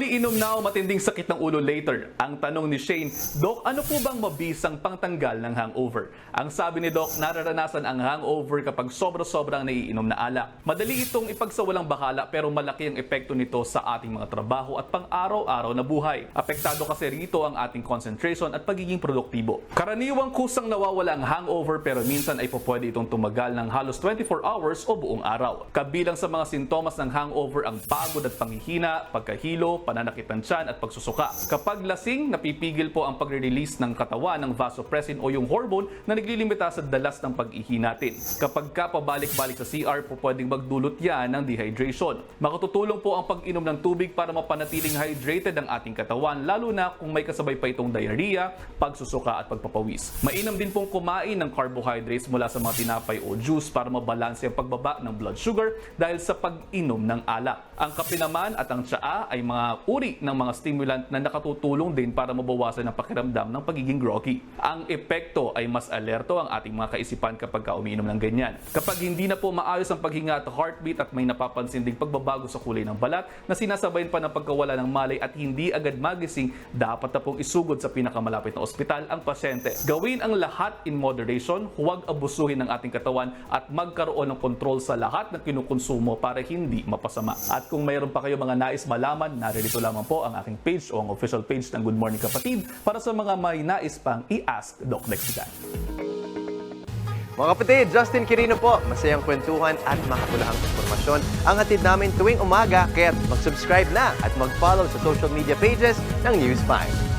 Only inom now, matinding sakit ng ulo later. Ang tanong ni Shane, Doc, ano po bang mabisang pangtanggal ng hangover? Ang sabi ni Doc, nararanasan ang hangover kapag sobra-sobrang naiinom na alak. Madali itong ipagsawalang bahala pero malaki ang epekto nito sa ating mga trabaho at pang-araw-araw na buhay. Apektado kasi rito ang ating concentration at pagiging produktibo. Karaniwang kusang nawawala ang hangover pero minsan ay pwede itong tumagal ng halos 24 hours o buong araw. Kabilang sa mga sintomas ng hangover ang pagod at panghihina, pagkahilo, pananakit ng tiyan at pagsusuka. Kapag lasing, napipigil po ang pagre-release ng katawan ng vasopressin o yung hormone na naglilimita sa dalas ng pag-ihi natin. Kapag ka pabalik-balik sa CR, pwedeng magdulot yan ng dehydration. Makatutulong po ang pag-inom ng tubig para mapanatiling hydrated ang ating katawan, lalo na kung may kasabay pa itong diarrhea, pagsusuka at pagpapawis. Mainam din pong kumain ng carbohydrates mula sa mga tinapay o juice para mabalanse ang pagbaba ng blood sugar dahil sa pag-inom ng alak. Ang kape naman at ang tsaa ay mga uri ng mga stimulant na nakatutulong din para mabawasan ang pakiramdam ng pagiging groggy. Ang epekto ay mas alerto ang ating mga kaisipan kapag umiinom ng ganyan. Kapag hindi na po maayos ang paghinga at heartbeat at may napapansin ding pagbabago sa kulay ng balat na sinasabayan pa ng pagkawala ng malay at hindi agad magising, dapat na pong isugod sa pinakamalapit na ospital ang pasyente. Gawin ang lahat in moderation, huwag abusuhin ng ating katawan at magkaroon ng kontrol sa lahat ng kinukonsumo para hindi mapasama. At kung mayroon pa kayo mga nais malaman, naririto lamang po ang aking page o ang official page ng Good Morning Kapatid para sa mga may nais pang i-ask Doc Lexican. Mga kapatid, Justin Quirino po. Masayang kwentuhan at makapulahang informasyon ang hatid namin tuwing umaga. Kaya mag-subscribe na at mag-follow sa social media pages ng News 5.